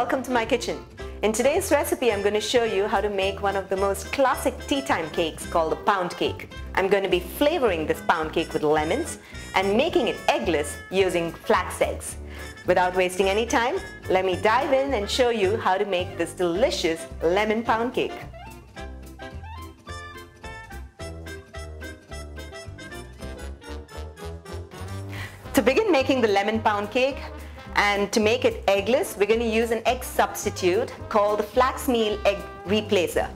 welcome to my kitchen. In today's recipe, I'm going to show you how to make one of the most classic tea time cakes called the pound cake. I'm going to be flavoring this pound cake with lemons and making it eggless using flax eggs. Without wasting any time, let me dive in and show you how to make this delicious lemon pound cake. To begin making the lemon pound cake, and to make it eggless, we're going to use an egg substitute called the flax meal egg replacer.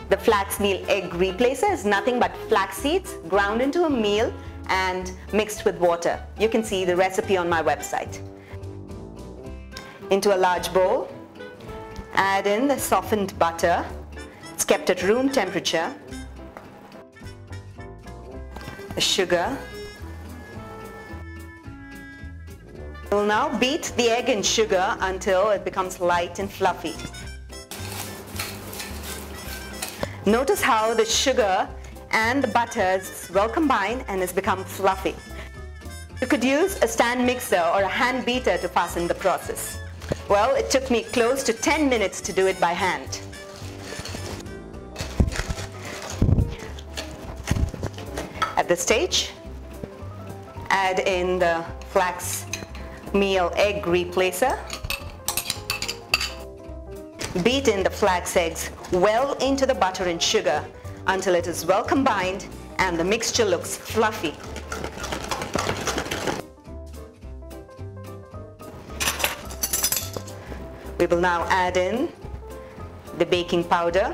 The flax meal egg replacer is nothing but flax seeds ground into a meal and mixed with water. You can see the recipe on my website. Into a large bowl, add in the softened butter. It's kept at room temperature. The sugar. We'll now beat the egg and sugar until it becomes light and fluffy. Notice how the sugar and the butter is well combined and has become fluffy. You could use a stand mixer or a hand beater to fasten the process. Well, it took me close to 10 minutes to do it by hand. At this stage, add in the flax meal egg replacer. Beat in the flax eggs well into the butter and sugar until it is well combined and the mixture looks fluffy. We will now add in the baking powder,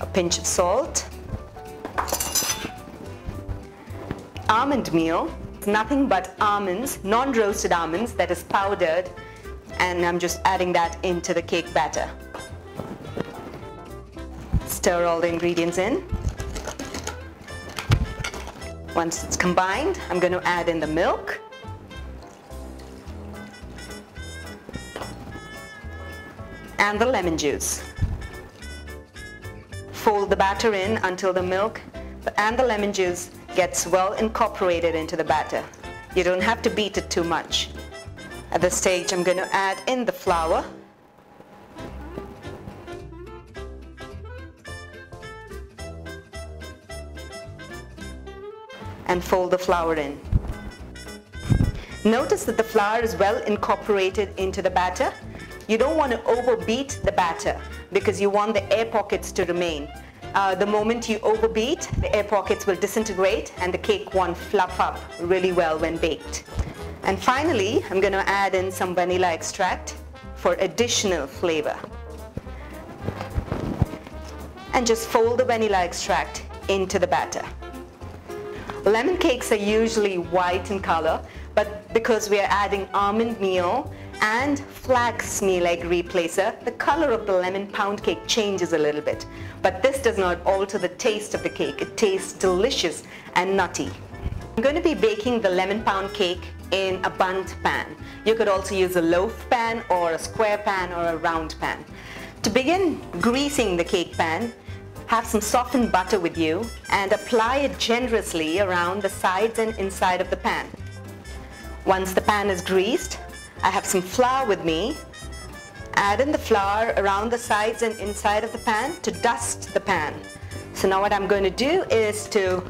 a pinch of salt, almond meal. It's nothing but almonds, non-roasted almonds that is powdered, and I'm just adding that into the cake batter. Stir all the ingredients in. Once it's combined, I'm going to add in the milk. And the lemon juice. Fold the batter in until the milk and the lemon juice gets well incorporated into the batter. You don't have to beat it too much. At this stage, I'm going to add in the flour. And fold the flour in. Notice that the flour is well incorporated into the batter. You don't want to overbeat the batter because you want the air pockets to remain. The moment you overbeat, the air pockets will disintegrate and the cake won't fluff up really well when baked. And finally, I'm going to add in some vanilla extract for additional flavor. And just fold the vanilla extract into the batter. Lemon cakes are usually white in color, but because we are adding almond meal and flax meal egg replacer, the color of the lemon pound cake changes a little bit. But this does not alter the taste of the cake. It tastes delicious and nutty. I'm going to be baking the lemon pound cake in a bundt pan. You could also use a loaf pan or a square pan or a round pan. To begin greasing the cake pan, have some softened butter with you and apply it generously around the sides and inside of the pan. Once the pan is greased, I have some flour with me. Add in the flour around the sides and inside of the pan to dust the pan. So now what I'm going to do is to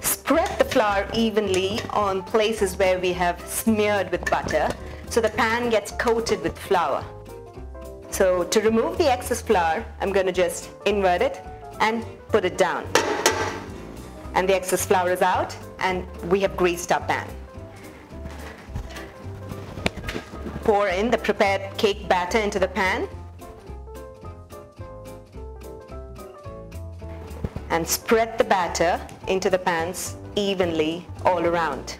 spread the flour evenly on places where we have smeared with butter so the pan gets coated with flour. So to remove the excess flour, I'm going to just invert it and put it down. And the excess flour is out and we have greased our pan. Pour in the prepared cake batter into the pan and spread the batter into the pans evenly all around.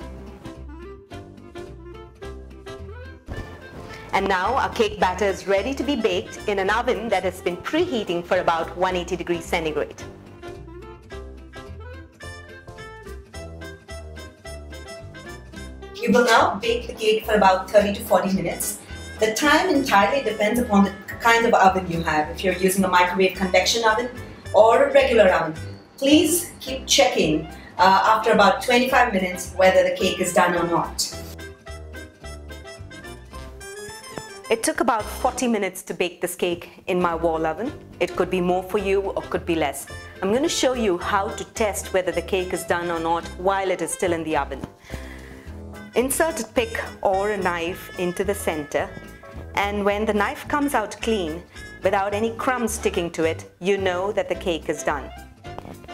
And now our cake batter is ready to be baked in an oven that has been preheating for about 180 degrees centigrade. You will now bake the cake for about 30 to 40 minutes. The time entirely depends upon the kind of oven you have. If you're using a microwave convection oven or a regular oven, please keep checking after about 25 minutes whether the cake is done or not. It took about 40 minutes to bake this cake in my wall oven. It could be more for you or could be less. I'm going to show you how to test whether the cake is done or not while it is still in the oven. Insert a pick or a knife into the center, and when the knife comes out clean without any crumbs sticking to it, you know that the cake is done.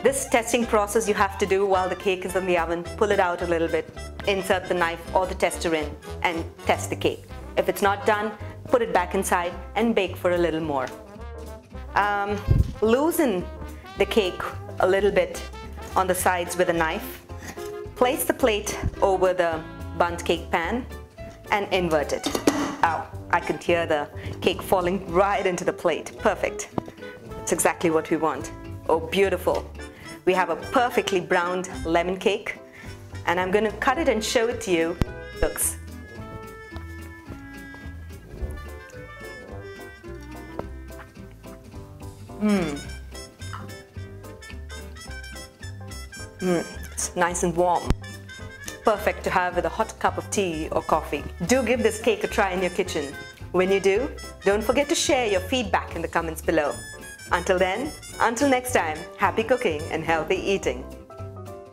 This testing process you have to do while the cake is in the oven. Pull it out a little bit, insert the knife or the tester in and test the cake. If it's not done, put it back inside and bake for a little more. Loosen the cake a little bit on the sides with a knife. Place the plate over the bundt cake pan and invert it. Ow, I can hear the cake falling right into the plate. Perfect. That's exactly what we want. Oh, beautiful. We have a perfectly browned lemon cake, and I'm going to cut it and show it to you. Looks. It's nice and warm. Perfect to have with a hot cup of tea or coffee. Do give this cake a try in your kitchen. When you do, don't forget to share your feedback in the comments below. Until then, until next time, happy cooking and healthy eating.